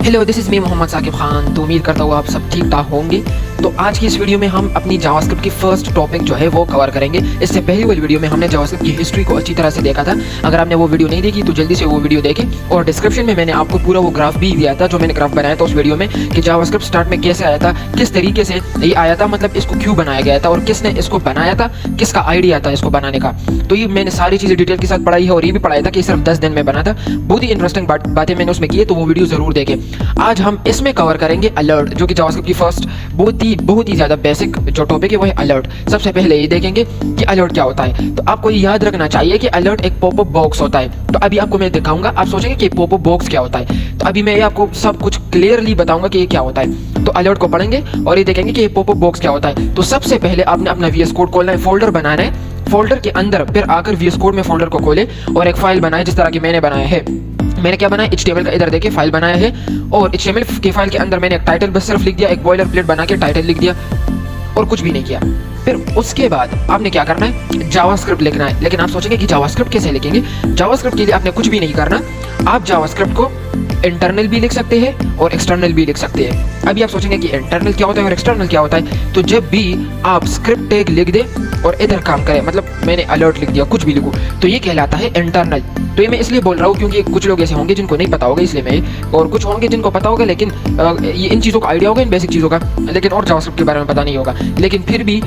Hello, this is me Mohammad Saqib Khan. तो उम्मीद करता हूँ आप सब ठीक ठाक होंगे। तो आज की इस वीडियो में हम अपनी जावास्क्रिप्ट की फर्स्ट टॉपिक जो है वो कवर करेंगे। इससे पहली वाली वीडियो में हमने जावास्क्रिप्ट की हिस्ट्री को अच्छी तरह से देखा था। अगर आपने वो वीडियो नहीं देखी तो जल्दी से वो वीडियो देखें, और डिस्क्रिप्शन में मैंने आपको पूरा वो ग्राफ भी दिया था जो मैंने ग्राफ बनाया था उस वीडियो में, कि जावास्क्रिप्ट स्टार्ट में कैसे आया था, किस तरीके से ये आया था, मतलब इसको क्यों बनाया गया था और किसने इसको बनाया था, किसका आइडिया था इसको बनाने का। तो ये मैंने सारी चीज़ें डिटेल के साथ पढ़ाई है, और ये भी पढ़ाया था कि सिर्फ 10 दिन में बना था। बहुत ही इंटरेस्टिंग बातें मैंने उसमें की है, तो वो वीडियो जरूर देखें। आज हम इसमें कवर करेंगे अलर्ट, जो कि जावास्क्रिप्ट की फर्स्ट बहुत ही ज़्यादा बेसिक जो टॉपिक है वो है अलर्ट। सबसे पहले ये देखेंगे कि अलर्ट क्या होता है। तो आपको ये याद रखना चाहिए कि अलर्ट एक पॉपअप बॉक्स होता है। तो अभी आपको मैं दिखाऊंगा, आप सोचेंगे कि पॉपअप बॉक्स क्या होता है। तो अभी मैं आपको सब कुछ क्लियरली बताऊंगा कि ये क्या होता है। तो अलर्ट को पढ़ेंगे और ये देखेंगे कि ये पॉपअप बॉक्स क्या होता है। तो सबसे पहले आपने अपना VS कोड खोलना है, फोल्डर बनाना है। फोल्डर के अंदर फिर आकर VS कोड में फोल्डर को खोले और एक फाइल बनाए, जिस तरह की मैंने बनाया है। मैंने क्या बनाया, HTML का इधर देखिए फाइल बनाया है, और HTML की फाइल के अंदर मैंने एक टाइटल बस सिर्फ लिख दिया, एक बॉयलर प्लेट बना के टाइटल लिख दिया और कुछ भी नहीं किया। फिर उसके बाद आपने क्या करना है, जावास्क्रिप्ट लिखना है। लेकिन आप सोचेंगे कि जावास्क्रिप्ट कैसे लिखेंगे। जावास्क्रिप्ट के लिए आपने कुछ भी नहीं करना। आप जावास्क्रिप्ट को इंटरनल भी लिख सकते हैं और एक्सटर्नल भी लिख सकते हैं। अभी आप सोचेंगे कि इंटरनल क्या होता है और एक्सटर्नल क्या होता है। तो जब भी आप स्क्रिप्ट टैग लिख दे और इधर काम करें, मतलब मैंने अलर्ट लिख दिया, कुछ भी लिखूं, तो ये कहलाता है इंटरनल। तो ये मैं इसलिए बोल रहा हूँ क्योंकि कुछ लोग ऐसे होंगे जिनको नहीं पता होगा, इसलिए मैं, और कुछ होंगे जिनको पता होगा, लेकिन ये इन चीज़ों का आइडिया होगा, इन बेसिक चीज़ों का, लेकिन और जावास्क्रिप्ट के बारे में पता नहीं होगा। लेकिन फिर भी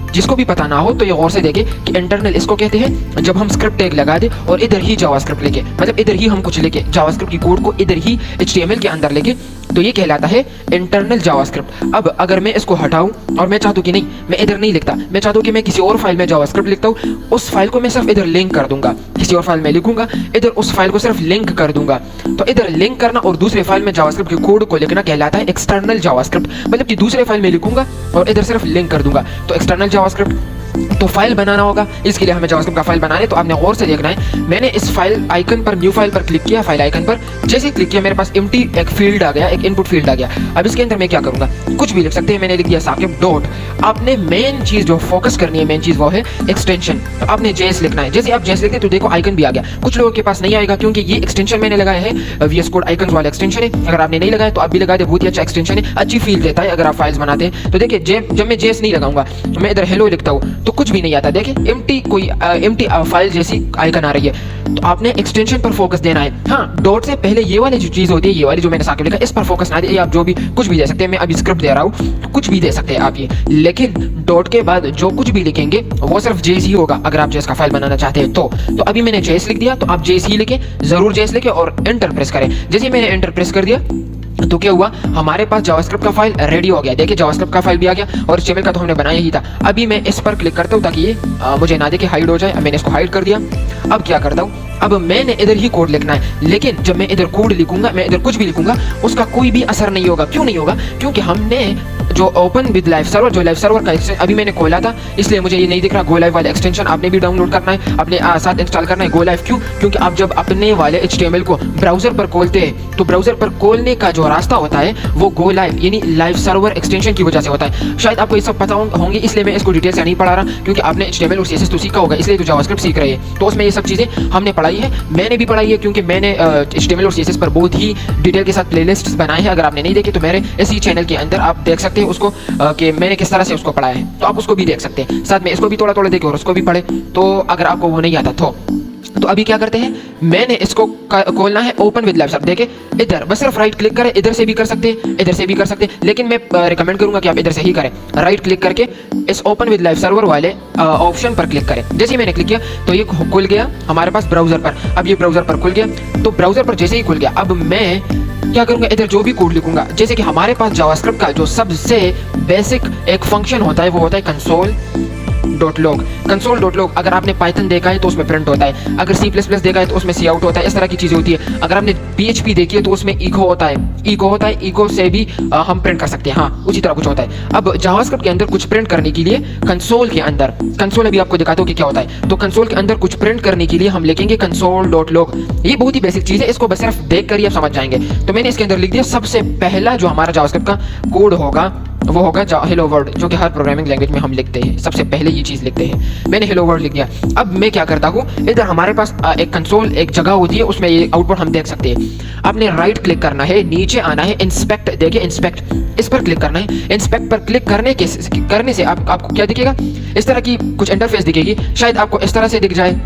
जिसको भी पता ना हो तो ये गौर से देखे कि इंटरनल इसको कहते हैं जब हम स्क्रिप्ट टैग लगा दे और इधर ही जावास्क्रिप्ट लिखे, मतलब इधर ही हम कुछ लिखे, जावास्क्रिप्ट की कोड को इधर ही HTML के अंदर लिखे, तो ये कहलाता है इंटरनल जावास्क्रिप्ट। अब अगर मैं इसको हटाऊं और मैं चाहता हूं कि नहीं, मैं इधर नहीं लिखता, मैं चाहता हूं कि मैं किसी और फाइल में जावास्क्रिप्ट लिखता हूं, उस फाइल को मैं सिर्फ इधर लिंक कर दूंगा, किसी और फाइल में लिखूंगा, इधर उस फाइल को सिर्फ लिंक कर दूंगा। तो इधर लिंक करना और दूसरे फाइल में जावास्क्रिप्ट के कोड को लिखना कहलाता है एक्सटर्नल जावास्क्रिप्ट, मतलब कि दूसरे फाइल में लिखूंगा और इधर सिर्फ लिंक कर दूंगा, तो एक्सटर्नल जावास्क्रिप्ट। तो फाइल बनाना होगा, इसके लिए हमें जावास्क्रिप्ट का फाइल बनाना है। तो आपने गौर से देखना है, मैंने इस फाइल आइकन पर, न्यू फाइल पर क्लिक किया, फाइल आइकन पर जैसे क्लिक किया मेरे पास एम्प्टी एक फील्ड आ गया, एक इनपुट फील्ड आ गया। अब इसके अंदर मैं क्या करूंगा, कुछ भी लिख सकते हैं। मैंने लिख दिया साकिब डॉट। आपने मेन चीज जो फोकस करनी है, मेन चीज वो है एक्सटेंशन। तो आपने जेएस लिखना है। जैसे आप जेएस लिखते तो देखो आइकन भी आ गया। कुछ लोगों के पास नहीं आएगा क्योंकि ये एक्सटेंशन मैंने लगाया है, VS कोड आइकन वाला एक्सटेंशन है। अगर आपने नहीं लगाया तो आप भी लगा दे, बहुत ही अच्छा एक्सटेंशन है, अच्छी फील देता है अगर आप फाइल्स बनाते हैं। तो देखिए जब मैं जेएस नहीं लगाऊंगा, मैं इधर हेलो लिखता हूँ तो कुछ भी नहीं आता। देखिए एम्प्टी फाइल जैसी आइकन आ रही है। तो आपने एक्सटेंशन पर फोकस देना है। हाँ, डॉट से पहले ये वाली जो चीज होती है, ये वाली जो मैंने साकिब लिखा, इस पर फोकस ना दे। आप जो भी कुछ भी दे सकते हैं, मैं अभी स्क्रिप्ट दे रहा हूँ तो कुछ भी दे सकते हैं आप ये, लेकिन डॉट के बाद जो कुछ भी लिखेंगे वो सिर्फ जेस ही होगा अगर आप जेस का फाइल बनाना चाहते हैं तो अभी मैंने जेस लिख दिया, तो आप जेस ही लिखे, जरूर जेस लिखे और एंटर प्रेस करें। जैसे मैंने एंटर प्रेस कर दिया तो क्या हुआ, हमारे पास जावास्क्रिप्ट का फाइल रेडी हो गया। देखिए जावास्क्रिप्ट का फाइल भी आ गया और HTML का तो हमने बनाया ही था। अभी मैं इस पर क्लिक करता हूँ ताकि ये मुझे ना देखे, हाइड हो जाए। अब मैंने इसको हाइड कर दिया। अब क्या करता हूँ, अब मैंने इधर ही कोड लिखना है, लेकिन जब मैं इधर कोड लिखूंगा, मैं इधर कुछ भी लिखूंगा, उसका कोई भी असर नहीं होगा। क्यों नहीं होगा, क्योंकि हमने जो ओपन विद लाइव सर्वर, जो लाइव सर्वर का एक्सटेंशन अभी मैंने खोला था, इसलिए मुझे ये नहीं दिख रहा। गो लाइव वाला एक्सटेंशन आपने भी डाउनलोड करना है, अपने साथ इंस्टॉल करना है गो लाइव। क्यों, क्योंकि आप जब अपने वाले HTML को ब्राउजर पर खोलते हैं तो ब्राउजर पर खोलने का जो रास्ता होता है वो गो लाइव यानी लाइव सर्वर एक्सटेंशन की वजह से होता है। शायद आपको ये सब पता होंगे, इसलिए मैं इसको डिटेल से नहीं पढ़ा रहा, क्योंकि आपने HTML और CSS तो सीखा होगा, इसलिए तो जावास्क्रिप्ट सीख रहे हैं। तो उसमें ये सब चीज़ें हमने पढ़ाई है, मैंने भी पढ़ाई है, क्योंकि मैंने HTML और CSS पर बहुत ही डिटेल के साथ प्लेलिस्ट्स बनाए हैं। अगर आपने नहीं देखे तो मेरे इसी चैनल के अंदर आप देख सकते हैं उसको, कि मैंने किस तरह से उसको पढ़ा है, तो आप उसको भी देख सकते हैं। साथ में इसको भी थोड़ा थोड़ा देखें और उसको भी पढ़े, तो अगर आपको वो नहीं आता तो अभी क्या करते हैं, मैंने इसको खोलना है ओपन विद लाइव सर्वर। देखे इधर बस सिर्फ राइट क्लिक करें, इधर से भी कर सकते हैं, इधर से भी कर सकते हैं, लेकिन मैं रिकमेंड करूंगा कि आप इधर से ही करें। राइट क्लिक करके इस ओपन विद लाइव सर्वर वाले ऑप्शन पर क्लिक करें। जैसे ही मैंने क्लिक किया तो ये खुल गया हमारे पास ब्राउजर पर। अब ये ब्राउजर पर खुल गया, तो ब्राउजर पर जैसे ही खुल गया, अब मैं क्या करूंगा, इधर जो भी कोड लिखूंगा, जैसे कि हमारे पास जावास्क्रिप्ट का जो सबसे बेसिक एक फंक्शन होता है वो होता है console dot log. Console dot log अगर आपने पाइथन देखा है तो उसमें प्रिंट होता है, अगर C++ देखा है तो उसमें सी आउट होता है, इस तरह की चीजें होती है। अगर आपने PHP देखी है तो उसमें इको होता है, इको से भी हम प्रिंट कर सकते हैं। हाँ, उसी तरह कुछ होता है। अब जावास्क्रिप्ट के अंदर कुछ प्रिंट करने के लिए कंसोल के अंदर, कंसोल अभी आपको दिखाता हूँ कि क्या होता है। तो कंसोल के अंदर कुछ प्रिंट करने के लिए हम लिखेंगे कंसोल डॉट लॉग। ये बहुत ही बेसिक चीज है, इसको बस सिर्फ देख कर ही आप समझ जाएंगे। तो मैंने इसके अंदर लिख दिया, सबसे पहला जो हमारा जावास्क्रिप्ट का कोड होगा वो होगा हेलो वर्ल्ड, जो कि हर प्रोग्रामिंग लैंग्वेज में हम लिखते हैं, सबसे पहले ये चीज़ लिखते हैं। मैंने हेलो वर्ल्ड लिख दिया। अब मैं क्या करता हूँ, इधर हमारे पास एक कंसोल एक जगह होती है, उसमें ये आउटपुट हम देख सकते हैं। आपने राइट क्लिक करना है, नीचे आना है, इंस्पेक्ट, देखिए इंस्पेक्ट, इस पर क्लिक करना है। इंस्पेक्ट पर क्लिक करने से आपको क्या दिखेगा, इस तरह की कुछ इंटरफेस दिखेगी। शायद आपको इस तरह से दिख जाए,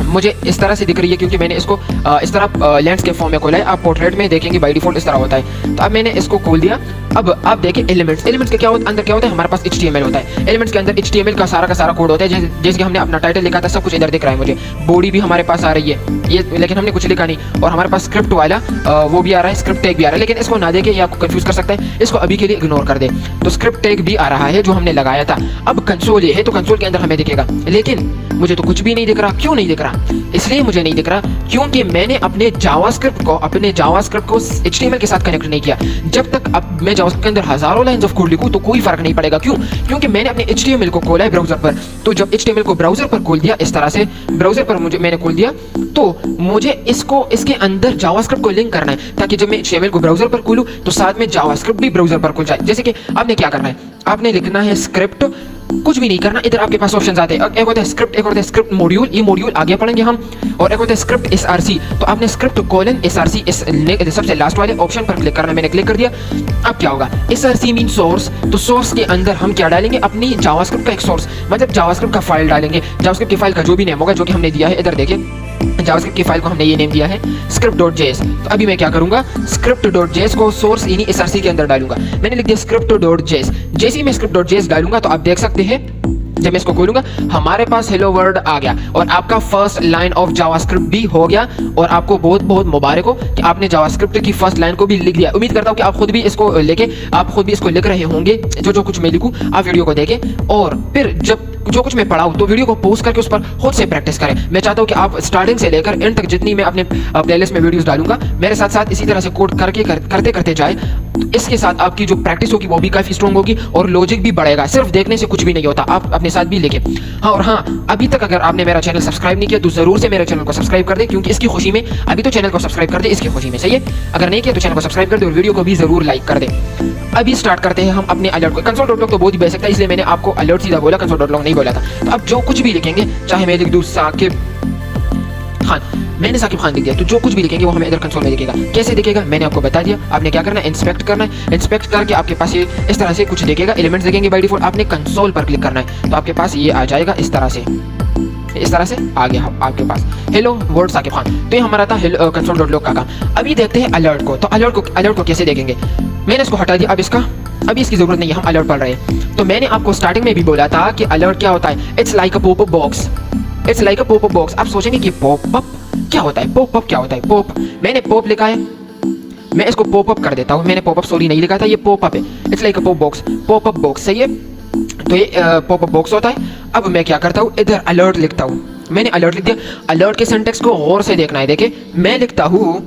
मुझे इस तरह से दिख रही है क्योंकि मैंने इसको इस तरह लैंडस्केप फॉर्म में खोला है। आप पोर्ट्रेट में देखेंगे बाय डिफॉल्ट इस तरह होता है। तो अब मैंने इसको खोल दिया। अब आप देखिए एलिमेंट्स के क्या होता, अंदर क्या होता है, हमारे पास HTML होता है। एलिमेंट्स के अंदर HTML का सारा कोड होता है। जैसे कि हमने अपना टाइटल लिखा था, सब कुछ इधर दिख रहा है मुझे। बॉडी भी हमारे पास आ रही है ये, लेकिन हमने कुछ लिखा नहीं। और हमारे पास स्क्रिप्ट वाला वो भी आ रहा है, स्क्रिप्ट टैग भी आ रहा है, लेकिन इसको ना देखे, ये आपको कंफ्यूज कर सकता है। इसको अभी के लिए इग्नोर कर दे। तो स्क्रिप्ट टैग भी आ रहा है जो हमने लगाया था। अब कंसोल ये है, तो कंसोल के अंदर हमें दिखेगा, लेकिन मुझे तो कुछ भी नहीं दिख रहा। क्यों नहीं दिख रहा? इसलिए मुझे नहीं दिख रहा क्योंकि मैंने अपने जावास्क्रिप्ट को HTML के साथ कनेक्ट नहीं किया। जब तक अब मैं जावास्क्रिप्ट के अंदर हजारों लाइंस ऑफ कोड लिखूं तो कोई फर्क नहीं पड़ेगा। क्यों? क्योंकि मैंने अपने HTML को खोला है ब्राउजर पर। तो जब HTML को ब्राउजर पर खोल दिया, इस तरह से ब्राउजर पर मैंने खोल दिया, तो मुझे इसके अंदर जावास्क्रिप्ट को लिंक करना है, ताकि जब मैं HTML को ब्राउजर पर खोलूं तो साथ में जावास्क्रिप्ट भी ब्राउजर पर खुल जाए। जैसे कि आपने क्या करना है, आपने लिखना है स्क्रिप्ट, कुछ भी नहीं करना। इधर आपके पास ऑप्शंस आते हैं, एक होता है स्क्रिप्ट, एक होता है स्क्रिप्ट मॉड्यूल, ये मॉड्यूल आगे पढ़ेंगे हम, और एक होता है स्क्रिप्ट SRC। तो आपने स्क्रिप्ट :SRC इस सबसे लास्ट वाले ऑप्शन पर क्लिक करना। मैंने क्लिक कर दिया। अब क्या होगा, SRC मीन सोर्स। तो सोर्स के अंदर हम क्या डालेंगे, अपनी जावास्क्रिप्ट का एक सोर्स, मतलब जावास्क्रिप्ट का फाइल डालेंगे। जावास्क्रिप्ट की फाइल का जो भी नेम होगा, जो कि हमने दिया है, इधर देखिए जावास्क्रिप्ट की फाइल को हमने ये नेम दिया है script.js। तो अभी मैं क्या करूंगा, script.js को सोर्स यानी SRC के अंदर डालूंगा। मैंने लिख दिया script.js। जैसे ही मैं script.js डालूंगा तो आप देख सकते हैं, जब मैं इसको खोलूंगा हमारे पास हेलो वर्ल्ड आ गया और आपका फर्स्ट लाइन ऑफ जावास्क्रिप्ट भी हो गया। और आपको बहुत बहुत मुबारक हो कि आपने जावास्क्रिप्ट की फर्स्ट लाइन को भी लिख दिया। उम्मीद करता हूं कि आप खुद भी इसको लिख रहे होंगे। जो कुछ मैं लिखूं आप वीडियो को देखें, और फिर जब जो कुछ मैं पढ़ाऊं तो वीडियो को पोस्ट करके उस पर खुद से प्रैक्टिस करें। मैं चाहता हूं कि आप स्टार्टिंग से लेकर एंड तक जितनी मैं अपने प्लेलिस्ट में वीडियोस डालूंगा, मेरे साथ साथ इसी तरह से कोड करते जाए। तो इसके साथ आपकी जो प्रैक्टिस होगी वो भी काफी स्ट्रॉन्ग होगी और लॉजिक भी बढ़ेगा। सिर्फ देखने से कुछ भी नहीं होता, आप अपने साथ भी लिखें। हाँ, और हाँ, अभी तक अगर आपने मेरा चैनल सब्सक्राइब नहीं किया तो जरूर से मेरे चैनल को सब्सक्राइब कर दे, क्योंकि इसकी खुशी में अभी तो चैनल को सब्सक्राइब कर दे, इसकी खुशी में, सही है। अगर नहीं किया तो चैनल को सब्सक्राइब कर दे और वीडियो को भी जरूर लाइक कर दे। अभी स्टार्ट करते हैं हम अपने अलर्ट को। console.log तो बहुत ही बेसिक था, इसलिए मैंने आपको अलर्ट सीधा बोला, console.log नहीं बोला था। तो अब जो कुछ भी लिखेंगे, चाहे मैं लिख दूं साकिब खान, मैंने साकिब खान लिख दिया, तो जो कुछ भी लिखेंगे वो हमें इधर कंसोल में दिखेगा। कैसे दिखेगा मैंने आपको बता दिया। आपने क्या करना है, इंस्पेक्ट करना है। इंस्पेक्ट करके आपके पास ये इस तरह से कुछ दिखेगा, एलिमेंट्स दिखेंगे बाय डिफॉल्ट। आपने कंसोल पर क्लिक करना है तो आपके पास ये आ जाएगा इस तरह से आ गया आपके पास हेलो वर्ल्ड साकिब खान। तो ये हमारा था console.log का काम। अभी देखते हैं अलर्ट को। तो अलर्ट को कैसे देखेंगे, मैंने इसको हटा दिया। अभी इसकी जरूरत नहीं है, हम अलर्ट पढ़ रहे हैं। तो मैंने आपको स्टार्टिंग में भी बोला था कि अलर्ट क्या होता है, it's like a popup box. आप सोचेंगे कि पॉपअप क्या होता है, पॉप मैंने पॉप लिखा है, मैं इसको पॉपअप कर देता हूँ। मैंने पॉपअप सॉरी नहीं लिखा था, ये पॉपअप है। It's like a popup box, सही है। तो ये पॉपअप बॉक्स होता है। अब मैं क्या करता हूँ, इधर अलर्ट लिखता हूँ। मैंने अलर्ट लिख दिया। अलर्ट के सिंटैक्स को गौर से देखना है। देखिए मैं लिखता हूँ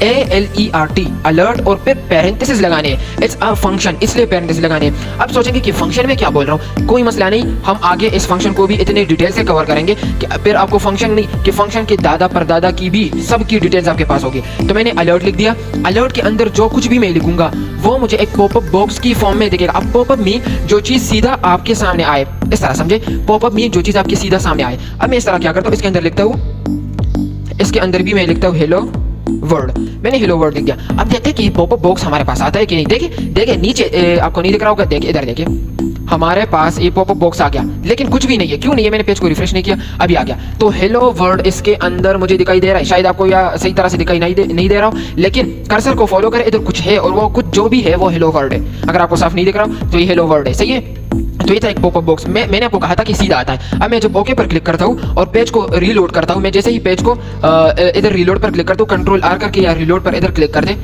ALERT अलर्ट, और फिर पैरेंथेसिस लगाने हैं। इट्स अ फंक्शन, इसलिए पैरेंथेसिस लगाने हैं। अब सोचेंगे कि फंक्शन में क्या बोल रहा हूँ, कोई मसला नहीं, हम आगे इस फंक्शन को भी इतने डिटेल से कवर करेंगे कि फिर आपको फंक्शन के दादा परदादा की भी सबकी डिटेल्स आपके पास होगी। तो मैंने अलर्ट लिख दिया। अलर्ट के अंदर जो कुछ भी मैं लिखूंगा वो मुझे एक पॉपअप बॉक्स की फॉर्म में दिखेगा। अब पॉपअप में जो चीज सीधा आपके सामने आए, इस तरह समझे, पॉपअप में जो चीज आपके सीधा सामने आए। अब मैं इस तरह क्या करता हूँ, इसके अंदर लिखता हूँ, इसके अंदर भी मैं लिखता हूँ हेलो वर्ल्ड। मैंने हेलो वर्ल्ड लिख दिया। अब देखते हैं कि पॉपअप बॉक्स हमारे पास आता है कि नहीं। देखिए नीचे आपको नहीं दिख रहा होगा, देखिए इधर देखिए, हमारे पास ये पॉपअप बॉक्स आ गया, लेकिन कुछ भी नहीं है। क्यों नहीं है, मैंने पेज को रिफ्रेश नहीं किया, अभी आ गया। तो हेलो वर्ल्ड इसके अंदर मुझे दिखाई दे रहा है। शायद आपको या सही तरह से दिखाई नहीं दे रहा हो, लेकिन कर्सर को फॉलो करें, इधर कुछ है और वो कुछ जो भी है वो हेलो वर्ल्ड है। अगर आपको साफ नहीं दिख रहा तो ये हेलो वर्ल्ड है, सही है। तो ये था एक पॉपअप बॉक्स। मैंने आपको कहा था कि सीधा आता है। अब मैं जब ओके पर क्लिक करता हूँ और पेज को रीलोड करता हूँ, मैं जैसे ही पेज को इधर रीलोड पर क्लिक करता हूँ, Ctrl+R करके या रीलोड पर इधर क्लिक कर दे,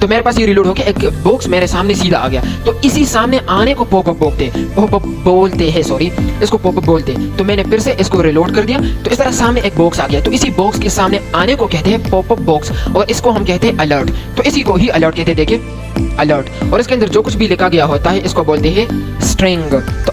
तो मेरे पास ये रीलोड होके एक बॉक्स मेरे सामने सीधा आ गया। तो इसी सामने आने को पॉपअप बोलते हैं, सॉरी, इसको पॉपअप बोलते हैं। तो मैंने फिर से इसको रीलोड कर दिया, तो इस तरह सामने एक बॉक्स आ गया। तो इसी बॉक्स के सामने आने को कहते हैं पॉपअप बॉक्स, और इसको हम कहते हैं अलर्ट। तो इसी को ही अलर्ट कहते हैं। देखिए अलर्ट। और इसके अंदर जो कुछ भी लिखा गया होता है इसको बोलते हैं स्ट्रिंग। तो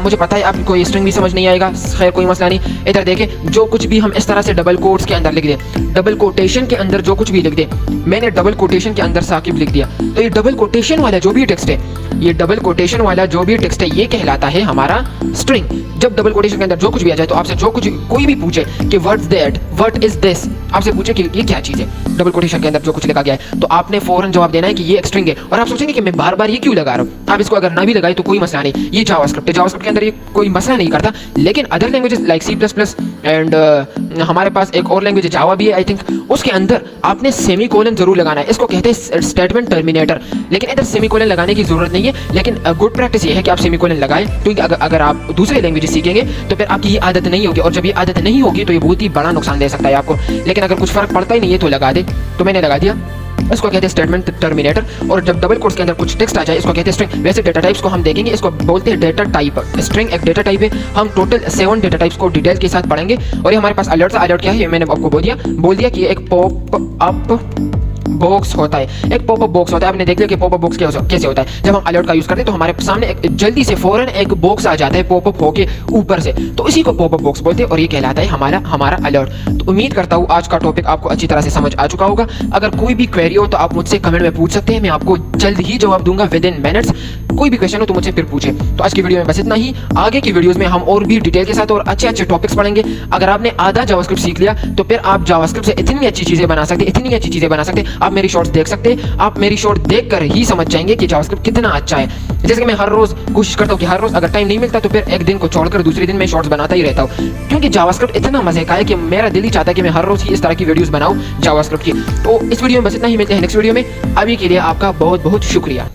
मुझे पता है आपको ये स्ट्रिंग भी समझ नहीं आएगा, खैर कोई मसला नहीं। इधर देखें, जो कुछ भी हम इस तरह से डबल कोट्स के अंदर लिख दें, डबल कोटेशन के अंदर जो कुछ भी लिख दें, मैंने डबल कोटेशन के अंदर साकिब लिख दिया, तो ये डबल कोटेशन वाला जो भी टेक्स्ट है, ये डबल कोटेशन वाला जो भी टेक्स्ट है ये कहलाता है हमारा स्ट्रिंग। जब डबल कोटेशन के अंदर जो कुछ भी आ जाए, तो आपसे जो कुछ कोई भी पूछे कि what's that, what is this, आपसे पूछे कि ये क्या चीज़ है, डबल कोटेशन के अंदर जो कुछ लिखा गया है, तो आपने फौरन जवाब देना है कि ये एक स्ट्रिंग है। और आप सोचेंगे कि मैं बार बार ये क्यों लगा रहा हूँ, आप इसको अगर ना भी लगाए तो कोई मसला नहीं, ये जावास्क्रिप्ट है, जावास्क्रिप्ट के अंदर ये कोई मसला नहीं करता। लेकिन other languages like C++ and हमारे पास एक और लैंग्वेज जावा भी है आई थिंक, उसके अंदर आपने सेमीकोलन जरूर लगाना है, इसको कहते हैं स्टेटमेंट टर्मिनेटर। लेकिन इधर सेमीकोलन लगाने की जरूरत नहीं है, लेकिन गुड प्रैक्टिस ये है कि आप सेमीकोलन लगाएं, क्योंकि अगर आप दूसरे लैंग्वेजेस सीखेंगे तो फिर आपकी ये आदत नहीं होगी, और जब ये आदत नहीं होगी तो ये बहुत ही बड़ा नुकसान दे सकता है आपको। लेकिन अगर कुछ फर्क पड़ता ही नहीं है तो लगा दे, तो मैंने लगा दिया। इसको कहते हैं स्टेटमेंट टर्मिनेटर। और जब डबल कोट्स के अंदर कुछ टेक्स्ट आ जाए इसको कहते हैं स्ट्रिंग। वैसे डेटा टाइप्स को हम देखेंगे, इसको बोलते हैं डेटा टाइप। स्ट्रिंग एक डेटा टाइप है, हम टोटल 7 डेटा टाइप्स को डिटेल के साथ पढ़ेंगे। और ये हमारे पास अलर्ट था, अलर्ट क्या है मैंने आपको बोल दिया कि एक पॉप अप बॉक्स होता है, एक पॉपअप बॉक्स होता है। आपने देख लिया कि पॉपअप बॉक्स कैसे होता है। जब हम अलर्ट का यूज करते हैं तो हमारे सामने एक जल्दी से फौरन एक बॉक्स आ जाता है पॉपअप होके ऊपर से, तो इसी को पॉपअप बॉक्स बोलते हैं और ये कहलाता है हमारा अलर्ट। तो उम्मीद करता हूँ आज का टॉपिक आपको अच्छी तरह से समझ आ चुका होगा। अगर कोई भी क्वेरी हो तो आप मुझसे कमेंट में पूछ सकते हैं, मैं आपको जल्द ही जवाब दूंगा विदिन मिनट्स। कोई भी क्वेश्चन हो तो मुझसे फिर पूछे। तो आज की वीडियो में बस इतना ही। आगे की वीडियोस में हम और भी डिटेल के साथ और अच्छे टॉपिक्स पढ़ेंगे। अगर आपने आधा जावास्क्रिप्ट सीख लिया तो फिर आप जावास्क्रिप्ट से इतनी अच्छी चीजें बना सकते, आप मेरी शॉर्ट्स देख सकते हैं। आप मेरी शॉर्ट देखकर ही समझ जाएंगे कि जावास्क्रिप्ट कितना अच्छा है। जैसे कि मैं हर रोज कोशिश करता हूँ कि हर रोज अगर टाइम नहीं मिलता तो फिर एक दिन को छोड़कर दूसरे दिन मैं शॉर्ट्स बनाता ही रहता हूँ, क्योंकि जावास्क्रिप्ट इतना मजे का है कि मेरा दिल ही चाहता है कि मैं हर रोज ही इस तरह की वीडियोस बनाऊं जावास्क्रिप्ट की। तो इस वीडियो में बस इतना ही, मिलते हैं नेक्स्ट वीडियो में। अभी के लिए आपका बहुत बहुत शुक्रिया।